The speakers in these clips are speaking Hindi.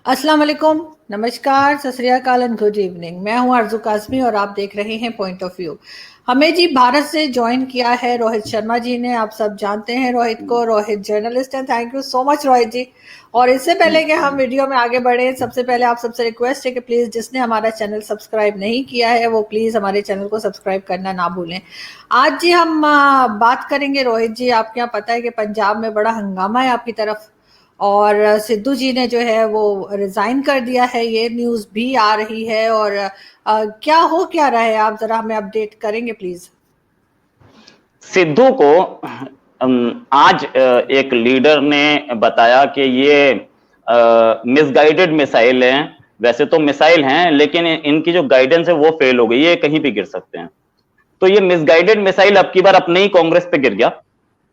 अस्सलाम वालेकुम, नमस्कार, सत श्री अकाल एंड गुड इवनिंग। मैं हूं आरजू काज़मी और आप देख रहे हैं पॉइंट ऑफ व्यू। हमें जी भारत से ज्वाइन किया है रोहित शर्मा जी ने। आप सब जानते हैं रोहित को, रोहित जर्नलिस्ट हैं। Thank you so much Rohit ji. और इससे पहले कि हम वीडियो में आगे बढ़े, सबसे पहले आप सबसे रिक्वेस्ट है कि प्लीज़ जिसने हमारा चैनल सब्सक्राइब नहीं किया है वो प्लीज़ हमारे चैनल को सब्सक्राइब करना ना भूलें। आज जी हम बात करेंगे रोहित जी, आपके यहाँ पता है कि पंजाब में बड़ा हंगामा है आपकी तरफ, और सिद्धू जी ने जो है वो रिजाइन कर दिया है, ये न्यूज़ भी आ रही है। और क्या रहा है, आप जरा हमें अपडेट करेंगे प्लीज। सिद्धू को आज एक लीडर ने बताया कि ये मिसगाइडेड मिसाइल हैं। वैसे तो मिसाइल हैं लेकिन इनकी जो गाइडेंस है वो फेल हो गई है, कहीं भी गिर सकते हैं। तो ये मिसगाइडेड मिसाइल अब की बार अपने ही कांग्रेस पे गिर गया।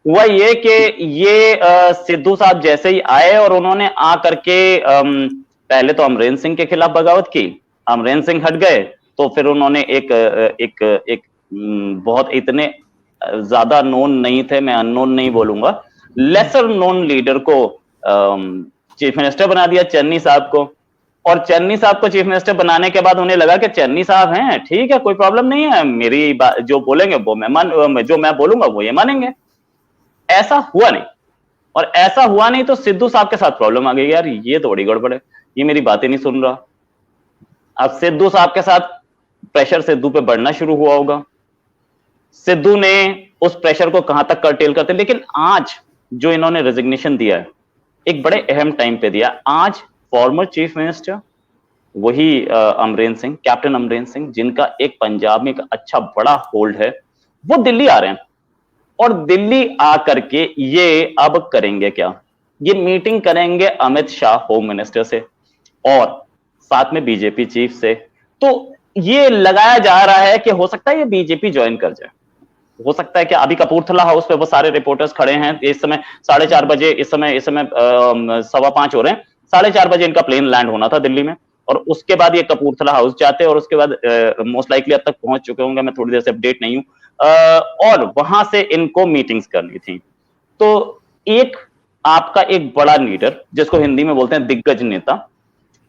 हुआ ये कि ये सिद्धू साहब जैसे ही आए और उन्होंने आ करके पहले तो अमरेंद्र सिंह के खिलाफ बगावत की। अमरेंद्र सिंह हट गए तो फिर उन्होंने एक बहुत इतने ज्यादा नोन नहीं थे, मैं अननोन नहीं बोलूंगा, लेसर नोन लीडर को चीफ मिनिस्टर बना दिया, चन्नी साहब को। और चन्नी साहब को चीफ मिनिस्टर बनाने के बाद उन्हें लगा कि चन्नी साहब हैं, ठीक है, कोई प्रॉब्लम नहीं है, मेरी बात जो बोलेंगे वो जो मैं बोलूंगा वो ये मानेंगे। ऐसा हुआ नहीं। और ऐसा हुआ नहीं तो सिद्धू साहब के साथ प्रॉब्लम आ गई, यार ये तो बड़ी गड़बड़ है, ये मेरी बातें नहीं सुन रहा। अब सिद्धू साहब के साथ प्रेशर सिद्धू पे बढ़ना शुरू हुआ होगा। सिद्धू ने उस प्रेशर को कहां तक कर्टेल करते, लेकिन आज जो इन्होंने रेजिग्नेशन दिया है एक बड़े अहम टाइम पे दिया। आज फॉर्मर चीफ मिनिस्टर वही अमरेंद्र सिंह, कैप्टन अमरेंद्र सिंह, जिनका एक पंजाब में एक अच्छा बड़ा होल्ड है, वो दिल्ली आ रहे हैं। और दिल्ली आकर के ये अब करेंगे क्या? ये मीटिंग करेंगे अमित शाह होम मिनिस्टर से और साथ में बीजेपी चीफ से। तो ये लगाया जा रहा है कि हो सकता है ये बीजेपी ज्वाइन कर जाए। हो सकता है कि अभी कपूरथला हाउस पे वो सारे रिपोर्टर्स खड़े हैं इस समय 4:30 बजे, इस समय 5:15 हो रहे हैं, 4:30 बजे इनका प्लेन लैंड होना था दिल्ली में। और उसके बाद ये कपूरथला हाउस जाते और उसके बाद मोस्ट लाइकली अब तक पहुंच चुके होंगे, मैं थोड़ी देर से अपडेट नहीं हूं। और वहां से इनको मीटिंग्स करनी थी। तो एक आपका एक बड़ा लीडर जिसको हिंदी में बोलते हैं दिग्गज नेता,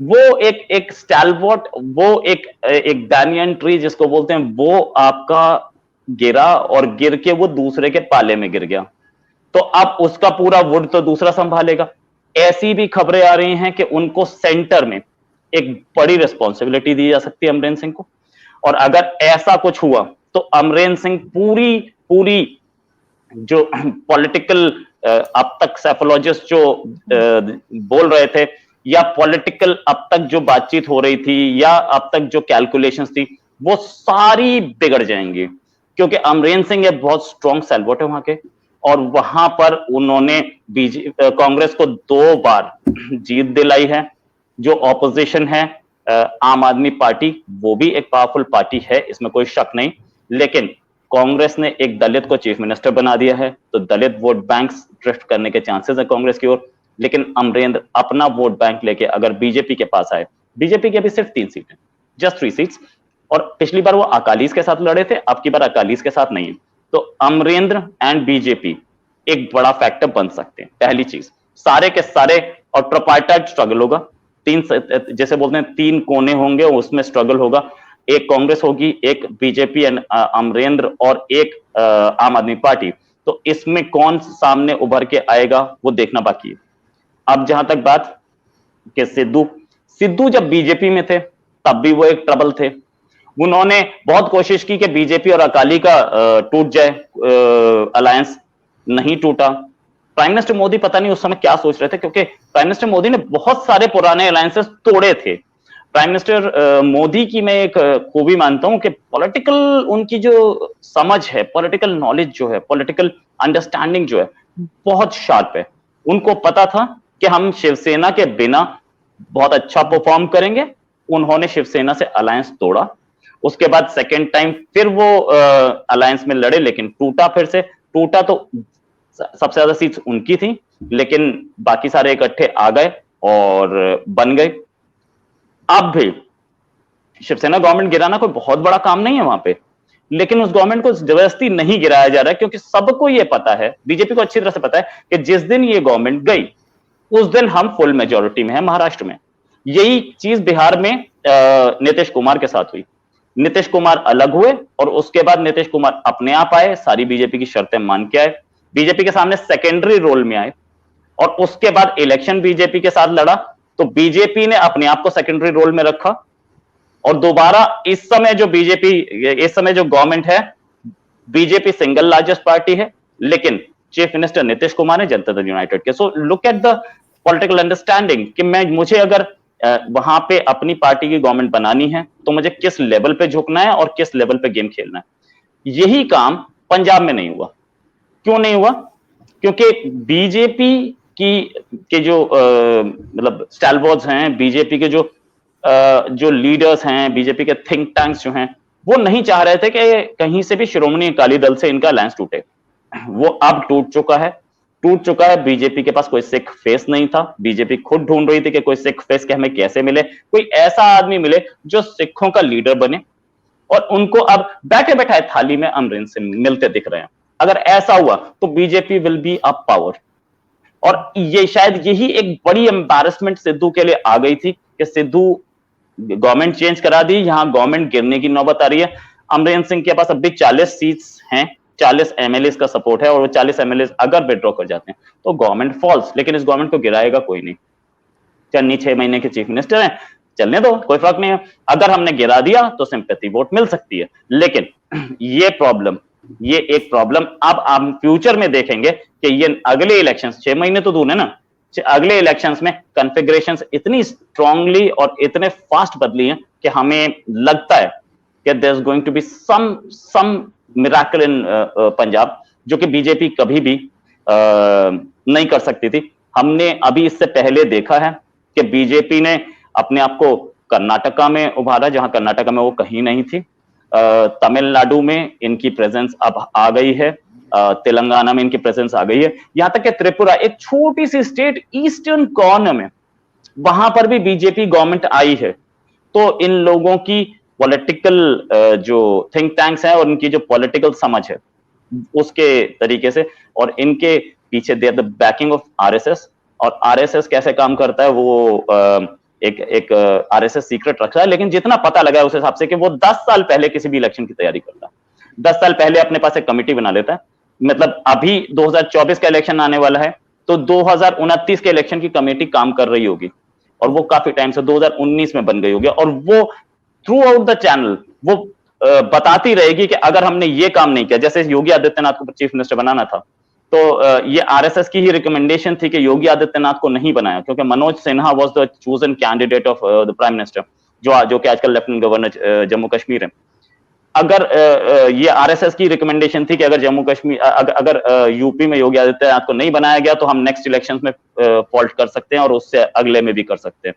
वो एक स्टैलवर्ट, वो एक बैनियन ट्री जिसको बोलते हैं, वो आपका गिरा और गिर के वो दूसरे के पाले में गिर गया। तो अब उसका पूरा वुड तो दूसरा संभालेगा। ऐसी भी खबरें आ रही हैं कि उनको सेंटर में एक बड़ी रिस्पॉन्सिबिलिटी दी जा सकती है अमरेंद्र सिंह को। और अगर ऐसा कुछ हुआ तो अमरेंद्र सिंह पूरी जो पॉलिटिकल अब तक सैफोलॉजिस्ट जो बोल रहे थे, या पॉलिटिकल अब तक जो बातचीत हो रही थी, या अब तक जो कैलकुलेशंस थी, वो सारी बिगड़ जाएंगी। क्योंकि अमरेंद्र सिंह एक बहुत स्ट्रॉन्ग सैलवोट है वहां के, और वहां पर उन्होंने कांग्रेस को 2 बार जीत दिलाई है। जो ऑपोजिशन है आम आदमी पार्टी, वो भी एक पावरफुल पार्टी है, इसमें कोई शक नहीं। लेकिन कांग्रेस ने एक दलित को चीफ मिनिस्टर बना दिया है, तो दलित वोट बैंक ड्रिफ्ट करने के चांसेस है कांग्रेस की ओर। लेकिन अमरेंद्र अपना वोट बैंक लेके अगर बीजेपी के पास आए, बीजेपी की अभी सिर्फ 3 सीटें, जस्ट 3 सीट्स, और पिछली बार वो अकालीस के साथ लड़े थे, अब की बार अकालीस के साथ नहीं है। तो अमरेंद्र एंड बीजेपी एक बड़ा फैक्टर बन सकते हैं। पहली चीज, सारे के सारे और ट्राइपार्टाइट स्ट्रगल होगा, जैसे बोलते हैं 3 कोने होंगे, उसमें स्ट्रगल होगा। एक कांग्रेस होगी, एक बीजेपी एंड अमरेंद्र, और एक आम आदमी पार्टी। तो इसमें कौन सामने उभर के आएगा वो देखना बाकी है। अब जहां तक बात कि सिद्धू जब बीजेपी में थे तब भी वो एक ट्रबल थे। उन्होंने बहुत कोशिश की कि बीजेपी और अकाली का टूट जाए अलायंस, नहीं टूटा। प्राइम मिनिस्टर मोदी पता नहीं उस समय क्या सोच रहे थे, क्योंकि प्राइम मिनिस्टर मोदी ने बहुत सारे पुराने अलायंसेस तोड़े थे। प्राइम मिनिस्टर मोदी की मैं एक खूबी मानता हूं कि पॉलिटिकल उनकी जो समझ है, पॉलिटिकल नॉलेज जो है, पॉलिटिकल अंडरस्टैंडिंग जो है, बहुत शार्प है। उनको पता था कि हम शिवसेना के बिना बहुत अच्छा परफॉर्म करेंगे। उन्होंने शिवसेना से अलायंस तोड़ा। उसके बाद सेकेंड टाइम फिर वो अलायंस में लड़े, लेकिन टूटा। फिर से टूटा तो सबसे ज्यादा सीट्स उनकी थी, लेकिन बाकी सारे इकट्ठे आ गए और बन गए। अब भी शिवसेना गवर्नमेंट गिराना कोई बहुत बड़ा काम नहीं है वहां पे, लेकिन उस गवर्नमेंट को जबरदस्ती नहीं गिराया जा रहा है, क्योंकि सबको यह पता है, बीजेपी को अच्छी तरह से पता है कि जिस दिन ये गवर्नमेंट गई उस दिन हम फुल मेजोरिटी में है महाराष्ट्र में। यही चीज बिहार में नीतीश कुमार के साथ हुई। नीतीश कुमार अलग हुए और उसके बाद नीतीश कुमार अपने आप आए, सारी बीजेपी की शर्तें मान के आए, बीजेपी के सामने सेकेंडरी रोल में आए, और उसके बाद इलेक्शन बीजेपी के साथ लड़ा तो बीजेपी ने अपने आप को सेकेंडरी रोल में रखा। और दोबारा इस समय जो गवर्नमेंट है, बीजेपी सिंगल लार्जेस्ट पार्टी है, लेकिन चीफ मिनिस्टर नीतीश कुमार है जनता दल यूनाइटेड के। So look at the political understanding कि मुझे अगर वहां पे अपनी पार्टी की गवर्नमेंट बनानी है तो मुझे किस लेवल पे झुकना है और किस लेवल पे गेम खेलना है। यही काम पंजाब में नहीं हुआ। क्यों नहीं हुआ? क्योंकि बीजेपी के जो मतलब स्टैलवर्ड्स हैं, बीजेपी के जो लीडर्स हैं, बीजेपी के थिंक टैंक्स जो हैं, वो नहीं चाह रहे थे कि कहीं से भी श्रोमणी अकाली दल से इनका अलायंस टूटे। वो अब टूट चुका है। बीजेपी के पास कोई सिख फेस नहीं था। बीजेपी खुद ढूंढ रही थी कि कोई सिख फेस के हमें कैसे मिले, कोई ऐसा आदमी मिले जो सिखों का लीडर बने, और उनको अब बैठे बैठाए थाली में अमरिंदर से मिलते दिख रहे हैं। अगर ऐसा हुआ तो BJP will be a power. और ये शायद यही एक बड़ी एम्बैरेसमेंट सिद्धू के लिए आ गई थी कि सिद्धू गवर्नमेंट चेंज करा दी, यहां गवर्नमेंट गिरने की नौबत आ रही है। अमरिंदर सिंह के पास अभी 40 सीट्स हैं, 40 एमएलए का सपोर्ट है, और वो 40 एमएलए अगर विड्रॉ कर जाते हैं तो गवर्नमेंट फॉल्स। लेकिन इस गवर्नमेंट को गिराएगा कोई नहीं। चन्नी 6 महीने के चीफ मिनिस्टर हैं, चलने दो, कोई फर्क नहीं है। अगर हमने गिरा दिया तो सिंपैथी वोट मिल सकती है। लेकिन ये एक प्रॉब्लम अब हम फ्यूचर में देखेंगे कि ये अगले इलेक्शंस 6 महीने तो दूर है ना, अगले इलेक्शंस में कॉन्फ़िगरेशंस इतनी स्ट्रांगली और इतने फास्ट बदली हैं कि हमें लगता है कि there is going to be some miracle in Punjab, जो कि बीजेपी कभी भी नहीं कर सकती थी। हमने अभी इससे पहले देखा है कि बीजेपी ने अपने आप को कर्नाटका में उभारा, जहां कर्नाटका में वो कहीं नहीं थी। तमिलनाडु में इनकी प्रेजेंस अब आ गई है, तेलंगाना में इनकी प्रेजेंस आ गई है, यहां तक कि त्रिपुरा, एक छोटी सी स्टेट ईस्टर्न कॉर्नर में, वहां पर भी बीजेपी गवर्नमेंट आई है। तो इन लोगों की पॉलिटिकल जो थिंक टैंक्स हैं और इनकी जो पॉलिटिकल समझ है उसके तरीके से, और इनके पीछे they are the backing of RSS. और आरएसएस कैसे काम करता है वो एक आरएसएस सीक्रेट रखता है, लेकिन जितना पता लगा है उस हिसाब से कि वो 10 साल पहले किसी भी इलेक्शन की तैयारी करता है। 10 साल पहले अपने पास एक कमेटी बना लेता है। मतलब अभी 2024 का इलेक्शन आने वाला है तो 2029 के इलेक्शन की कमेटी काम कर रही होगी, और वो काफी टाइम से 2019 में बन गई होगी, और वो थ्रू आउट द चैनल वो बताती रहेगी कि अगर हमने ये काम नहीं किया, जैसे योगी आदित्यनाथ को चीफ मिनिस्टर बनाना था, तो ये आरएसएस की ही रिकमेंडेशन थी कि योगी आदित्यनाथ को नहीं बनाया, क्योंकि Manoj Sinha was the chosen candidate of the prime minister, जो कि आजकल लेफ्टिनेंट गवर्नर जम्मू कश्मीर है। अगर ये आरएसएस की रिकमेंडेशन थी कि अगर जम्मू कश्मीर अगर यूपी में योगी आदित्यनाथ को नहीं बनाया गया तो हम नेक्स्ट इलेक्शंस में फॉल्ट कर सकते हैं और उससे अगले में भी कर सकते हैं,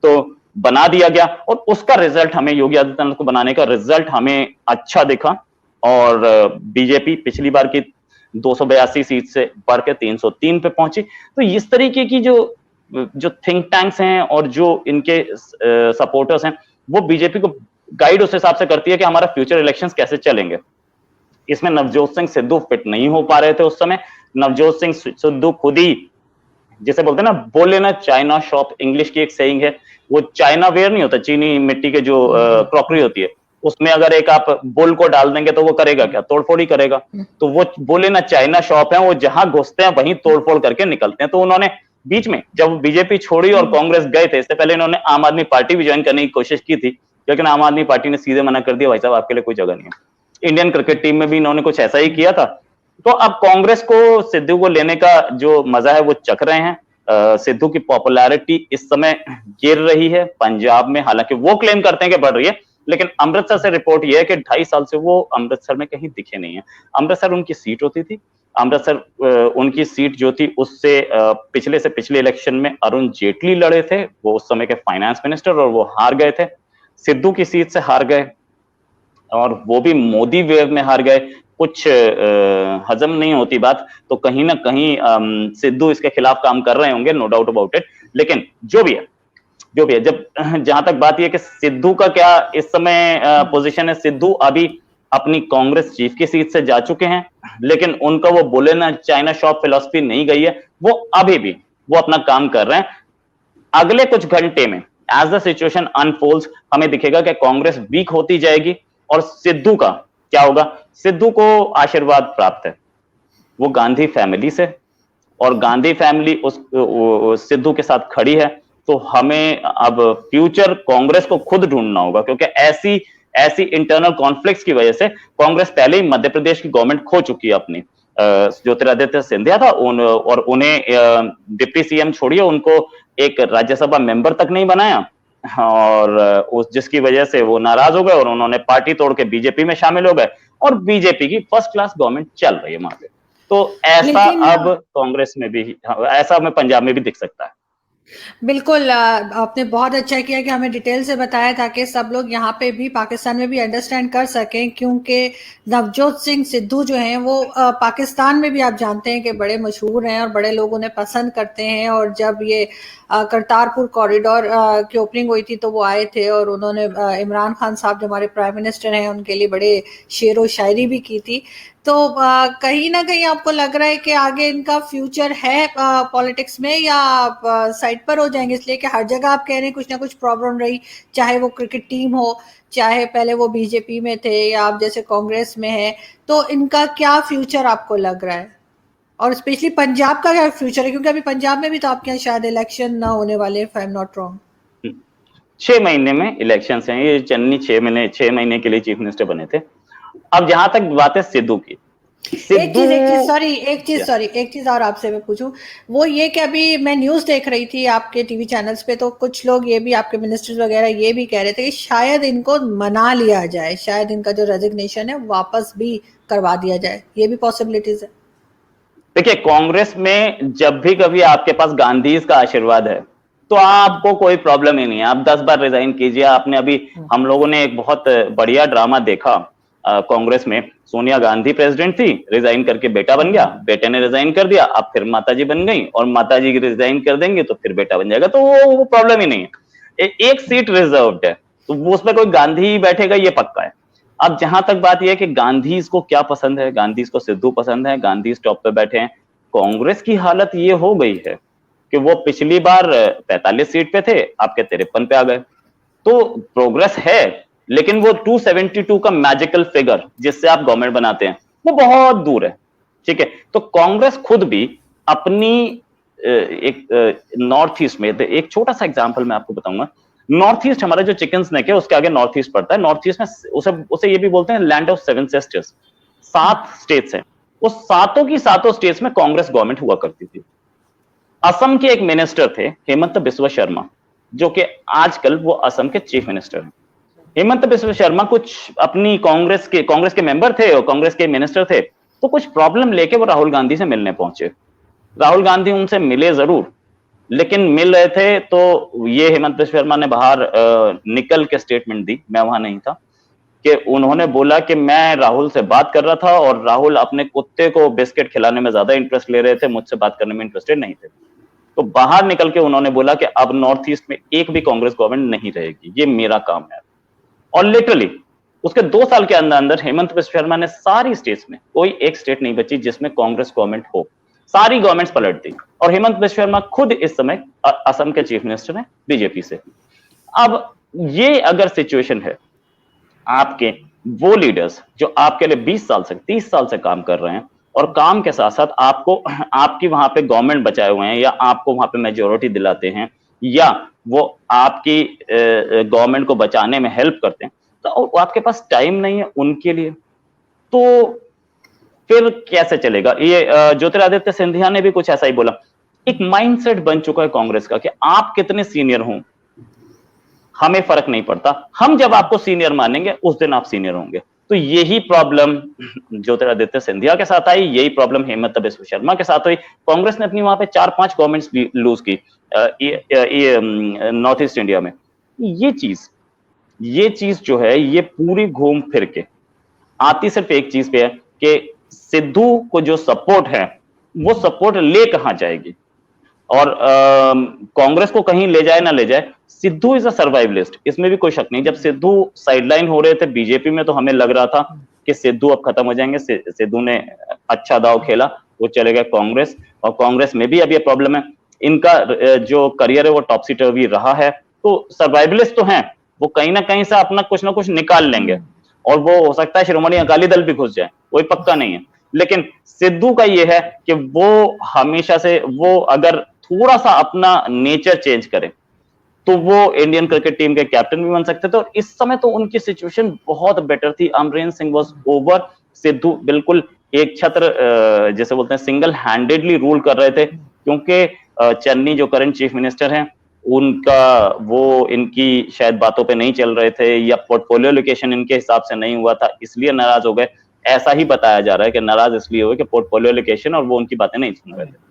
तो बना दिया गया। और उसका रिजल्ट हमें, योगी आदित्यनाथ को बनाने का रिजल्ट हमें अच्छा दिखा, और बीजेपी पिछली बार की 282 सीट से बढ़ के 303 पे पहुंची। तो इस तरीके की जो थिंक टैंक्स हैं और जो इनके सपोर्टर्स हैं, वो बीजेपी को गाइड उस हिसाब से करती है कि हमारा फ्यूचर इलेक्शंस कैसे चलेंगे। इसमें नवजोत सिंह सिद्धू फिट नहीं हो पा रहे थे उस समय। नवजोत सिंह सिद्धू खुद ही, जैसे बोलते हैं ना, बोले ना चाइना शॉप, इंग्लिश की एक सेइंग है, वो चाइना वेयर नहीं होता, चीनी मिट्टी के जो क्रॉकरी होती है, उसमें अगर एक आप बुल को डाल देंगे तो वो करेगा क्या? तोड़फोड़ ही करेगा। तो वो बोले ना चाइना शॉप है, वो जहां घुसते हैं वहीं तोड़फोड़ करके निकलते हैं। तो उन्होंने बीच में जब बीजेपी छोड़ी और कांग्रेस गए थे, इससे पहले इन्होंने आम आदमी पार्टी भी ज्वाइन करने की कोशिश की थी, लेकिन आम आदमी पार्टी ने सीधे मना कर दिया, भाई साहब आपके लिए कोई जगह नहीं है। इंडियन क्रिकेट टीम में भी इन्होंने कुछ ऐसा ही किया था। तो अब कांग्रेस को सिद्धू को लेने का जो मजा है वो चख रहे हैं। सिद्धू की पॉपुलैरिटी इस समय गिर रही है पंजाब में, हालांकि वो क्लेम करते हैं कि बढ़ रही है, लेकिन अमृतसर से रिपोर्ट यह है कि 2.5 साल से वो अमृतसर में कहीं दिखे नहीं है। अमृतसर उनकी सीट होती थी, अमृतसर उनकी सीट जो थी उससे पिछले से पिछले इलेक्शन में अरुण जेटली लड़े थे, वो उस समय के फाइनेंस मिनिस्टर, और वो हार गए थे। सिद्धू की सीट से हार गए, और वो भी मोदी वेव में हार गए। कुछ हजम नहीं होती बात, तो कहीं ना कहीं सिद्धू इसके खिलाफ काम कर रहे होंगे, नो डाउट अबाउट इट। लेकिन जो भी है जब जहां तक बात यह कि सिद्धू का क्या इस समय पोजीशन है, सिद्धू अभी अपनी कांग्रेस चीफ की सीट से जा चुके हैं, लेकिन उनका वो बोले ना चाइना शॉप फिलॉसफी नहीं गई है, वो अभी भी वो अपना काम कर रहे हैं। अगले कुछ घंटे में एज द सिचुएशन अनफोल्ड्स हमें दिखेगा कि कांग्रेस वीक होती जाएगी और सिद्धू का क्या होगा। सिद्धू को आशीर्वाद प्राप्त है, वो गांधी फैमिली से, और गांधी फैमिली उस सिद्धू के साथ खड़ी है। तो हमें अब फ्यूचर कांग्रेस को खुद ढूंढना होगा, क्योंकि ऐसी ऐसी इंटरनल कॉन्फ्लिक्ट्स की वजह से कांग्रेस पहले ही मध्य प्रदेश की गवर्नमेंट खो चुकी है अपनी। ज्योतिरादित्य सिंधिया था और उन्हें डिप्टी सीएम छोड़िए, उनको एक राज्यसभा मेंबर तक नहीं बनाया, और उस जिसकी वजह से वो नाराज हो गए और उन्होंने पार्टी तोड़ के बीजेपी में शामिल हो गए, और बीजेपी की फर्स्ट क्लास गवर्नमेंट चल रही है वहां पे। तो ऐसा लेकिन अब कांग्रेस में भी, ऐसा हमें पंजाब में भी दिख सकता है। बिल्कुल, आपने बहुत अच्छा किया कि हमें डिटेल से बताया ताकि सब लोग यहाँ पे भी पाकिस्तान में भी अंडरस्टैंड कर सकें, क्योंकि नवजोत सिंह सिद्धू जो हैं वो पाकिस्तान में भी आप जानते हैं कि बड़े मशहूर हैं और बड़े लोग उन्हें पसंद करते हैं। और जब ये करतारपुर कॉरिडोर की ओपनिंग हुई थी तो वो आए थे और उन्होंने इमरान खान साहब जो हमारे प्राइम मिनिस्टर हैं उनके लिए बड़े शेर व शायरी भी की थी। तो कहीं ना कहीं आपको लग रहा है कि आगे इनका फ्यूचर है पॉलिटिक्स में, या आप साइड पर हो जाएंगे? इसलिए कि हर जगह आप कह रहे हैं कुछ ना कुछ प्रॉब्लम रही, चाहे वो क्रिकेट टीम हो, चाहे पहले वो बीजेपी में थे या आप जैसे कांग्रेस में है। तो इनका क्या फ्यूचर आपको लग रहा है, और स्पेशली पंजाब का क्या फ्यूचर है? क्योंकि अभी पंजाब में भी तो आपके यहाँ शायद इलेक्शन ना होने वाले, if I am not wrong. 6 महीने में इलेक्शन हैं, ये चन्नी 6 महीने के लिए चीफ मिनिस्टर बने थे। अब जहां तक बात है सिद्धू की, एक चीज और आपसे मैं पूछूं, वो ये कि अभी मैं न्यूज देख रही थी आपके टीवी चैनल्स पे, तो कुछ लोग ये भी, आपके मिनिस्टर्स वगैरह ये भी कह रहे थे कि शायद इनको मना लिया जाए, शायद इनका जो रेजिग्नेशन है वापस भी करवा दिया जाए। ये भी पॉसिबिलिटीज है। देखिए, कांग्रेस में जब भी कभी आपके पास गांधी का आशीर्वाद है तो आपको कोई प्रॉब्लम ही नहीं है, आप 10 बार रिजाइन कीजिए। आपने अभी, हम लोगों ने एक बहुत बढ़िया ड्रामा देखा कांग्रेस में। सोनिया गांधी प्रेसिडेंट थी, रिजाइन करके बेटा बन गया, बेटे ने रिजाइन कर दिया, अब फिर माताजी बन गई, और माताजी की रिजाइन कर देंगे तो फिर बेटा बन जाएगा। तो वो प्रॉब्लम ही नहीं है। एक सीट रिजर्व्ड है तो वो उसमें कोई गांधी ही बैठेगा, ये पक्का है। अब जहां तक बात यह है कि गांधी को क्या पसंद है, गांधी को सिद्धू पसंद है, गांधी टॉप पे बैठे हैं। कांग्रेस की हालत ये हो गई है कि वो पिछली बार 45 सीट पे थे, आपके 53 पे आ गए। तो प्रोग्रेस है, लेकिन वो 272 का मैजिकल फिगर जिससे आप गवर्नमेंट बनाते हैं वो बहुत दूर है। ठीक है, तो कांग्रेस खुद भी अपनी एक नॉर्थ ईस्ट में, एक छोटा सा एग्जांपल मैं आपको बताऊंगा। नॉर्थ ईस्ट हमारा जो चिकन नेक है उसके आगे नॉर्थ ईस्ट पड़ता है। नॉर्थ ईस्ट में उसे ये भी बोलते हैं लैंड ऑफ 7 सिस्टर्स। 7 स्टेट्स हैं, वो सातों की सातों स्टेट्स में कांग्रेस गवर्नमेंट हुआ करती थी। असम के एक मिनिस्टर थे हेमंत बिस्वा शर्मा, जो कि आजकल वो असम के चीफ मिनिस्टर हैं। हेमंत बिस्वा शर्मा कुछ अपनी कांग्रेस के मेंबर थे और कांग्रेस के मिनिस्टर थे, तो कुछ प्रॉब्लम लेके वो राहुल गांधी से मिलने पहुंचे। राहुल गांधी उनसे मिले जरूर, लेकिन मिल रहे थे तो ये हेमंत बिस्वा शर्मा ने बाहर निकल के स्टेटमेंट दी, मैं वहां नहीं था, कि उन्होंने बोला कि मैं राहुल से बात कर रहा था और राहुल अपने कुत्ते को बिस्किट खिलाने में ज्यादा इंटरेस्ट ले रहे थे, मुझसे बात करने में इंटरेस्टेड नहीं थे। तो बाहर निकल के उन्होंने बोला कि अब नॉर्थ ईस्ट में एक भी कांग्रेस गवर्नमेंट नहीं रहेगी, ये मेरा काम है। और लिटरली उसके 2 साल के अंदर अंदर हेमंत बिस्वा शर्मा ने सारी स्टेट्स में, कोई एक स्टेट नहीं बची जिसमें कांग्रेस गवर्नमेंट हो, सारी गवर्नमेंट्स पलट दी। और हेमंत बिस्वा शर्मा खुद इस समय असम के चीफ मिनिस्टर हैं बीजेपी से। अब ये अगर सिचुएशन है, आपके वो लीडर्स जो आपके लिए 20 साल से 30 साल से काम कर रहे हैं और काम के साथ साथ आपको आपकी वहां पे गवर्नमेंट बचाए हुए हैं, या आपको वहां पे मेजोरिटी दिलाते हैं, या वो आपकी गवर्नमेंट को बचाने में हेल्प करते हैं, तो आपके पास टाइम नहीं है उनके लिए, तो फिर कैसे चलेगा? ये ज्योतिरादित्य सिंधिया ने भी कुछ ऐसा ही बोला। एक माइंडसेट बन चुका है कांग्रेस का कि आप कितने सीनियर हों हमें फर्क नहीं पड़ता, हम जब आपको सीनियर मानेंगे उस दिन आप सीनियर होंगे। तो यही प्रॉब्लम ज्योतिरादित्य सिंधिया के साथ आई, यही प्रॉब्लम हेमंत बिस्वा शर्मा के साथ हुई। कांग्रेस ने अपनी वहां पे 4-5 गवर्नमेंट्स भी लूज की नॉर्थ ईस्ट इंडिया में। ये चीज जो है ये पूरी घूम फिर के आती सिर्फ एक चीज पे है कि सिद्धू को जो सपोर्ट है वो सपोर्ट ले कहां जाएगी, और कांग्रेस को कहीं ले जाए ना ले जाए, सिद्धू इज अ सर्वाइवलिस्ट, इसमें भी कोई शक नहीं। जब सिद्धू साइडलाइन हो रहे थे बीजेपी में तो हमें लग रहा था कि सिद्धू अब खत्म हो जाएंगे। सिद्धू ने अच्छा दाव खेला, वो चले गए कांग्रेस, और कांग्रेस में भी अब ये प्रॉब्लम है, इनका जो करियर है वो टॉपसी टर्वी रहा है। तो सर्वाइवलिस्ट तो हैं, वो कहीं ना कहीं से अपना कुछ ना कुछ निकाल लेंगे, और वो हो सकता है शिरोमणि अकाली दल भी घुस जाए, कोई पक्का नहीं है। लेकिन सिद्धू का ये है कि वो हमेशा से, वो अगर थोड़ा सा अपना नेचर चेंज करे तो वो इंडियन क्रिकेट टीम के कैप्टन भी बन सकते थे, और इस समय तो उनकी सिचुएशन बहुत बेटर थी। अमरेंद्र सिंह वाज ओवर, सिद्धू बिल्कुल एक छत्र, जैसे बोलते हैं, सिंगल हैंडेडली रूल कर रहे थे, क्योंकि चन्नी जो करंट चीफ मिनिस्टर हैं, उनका वो इनकी शायद बातों पे नहीं चल रहे थे, या पोर्टफोलियो लोकेशन इनके हिसाब से नहीं हुआ था, इसलिए नाराज हो गए। ऐसा ही बताया जा रहा है कि नाराज इसलिए हुए कि पोर्टफोलियो लोकेशन, और वो उनकी बातें नहीं सुन रहे थे।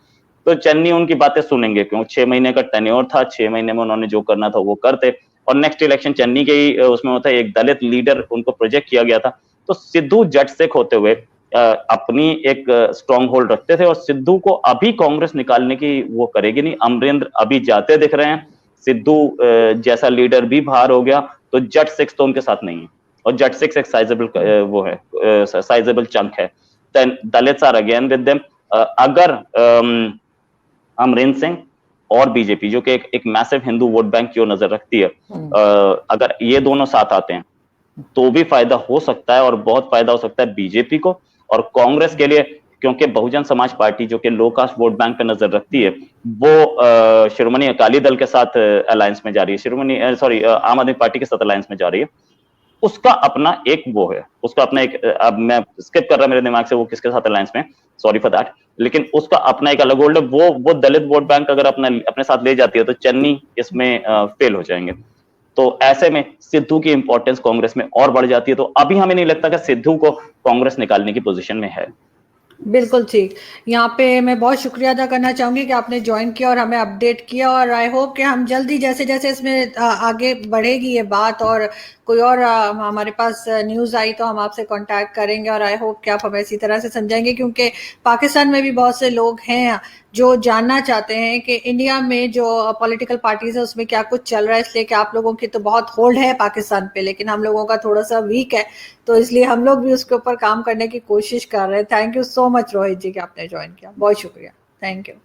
तो चन्नी उनकी बातें सुनेंगे क्यों? 6 महीने का टेन्योर था, 6 महीने में उन्होंने जो करना था वो करते, और नेक्स्ट इलेक्शन चन्नी के ही उसमें होता है, एक दलित लीडर उनको प्रोजेक्ट किया गया था। तो सिद्धू जट से होते हुए अपनी एक स्ट्रॉन्ग होल्ड रखते थे, और सिद्धू को अभी कांग्रेस निकालने की वो करेगी नहीं। अमरेंद्र अभी जाते दिख रहे हैं, सिद्धू जैसा लीडर भी बाहर हो गया, तो जट 6 तो उनके साथ नहीं है, और जट 6 एक साइजेबल वो है, साइजेबल चंक है। Dalits are again with them. अगर अमरिंदर सिंह और बीजेपी, जो कि एक मैसिव हिंदू वोट बैंक की ओर नजर रखती है, अगर ये दोनों साथ आते हैं तो भी फायदा हो सकता है, और बहुत फायदा हो सकता है बीजेपी को और कांग्रेस के लिए, क्योंकि बहुजन समाज पार्टी जो कि लो कास्ट वोट बैंक पे नजर रखती है, वो शिरोमणि अकाली दल के साथ अलायंस में जा रही है, आम आदमी पार्टी के साथ अलायंस में जा रही है। उसका अपना एक वो है, उसका अपना एक, अब मैं स्किप कर रहा मेरे दिमाग से वो किसके साथ अलायंस में, सॉरी फॉर दैट, लेकिन उसका अपना एक अलग होल्ड है। वो दलित वोट बैंक अगर अपने साथ ले जाती है तो चन्नी इसमें फेल हो जाएंगे। तो ऐसे में सिद्धू की इंपॉर्टेंस कांग्रेस में और बढ़ जाती है। तो अभी हमें नहीं लगता कि सिद्धू को कांग्रेस निकालने की पोजीशन में है। बिल्कुल ठीक। यहाँ पे मैं बहुत शुक्रिया अदा करना चाहूंगी कि आपने ज्वाइन किया और हमें अपडेट किया, और आई होप कि हम जल्दी जैसे जैसे इसमें आगे बढ़ेगी ये बात, और कोई और हमारे पास न्यूज़ आई तो हम आपसे कांटेक्ट करेंगे, और आई होप कि आप हमें इसी तरह से समझाएंगे, क्योंकि पाकिस्तान में भी बहुत से लोग हैं जो जानना चाहते हैं कि इंडिया में जो पॉलिटिकल पार्टीज है उसमें क्या कुछ चल रहा है, इसलिए कि आप लोगों की तो बहुत होल्ड है पाकिस्तान पे, लेकिन हम लोगों का थोड़ा सा वीक है, तो इसलिए हम लोग भी उसके ऊपर काम करने की कोशिश कर रहे हैं। Thank you so much Rohit ji कि आपने ज्वाइन किया, बहुत शुक्रिया, थैंक यू।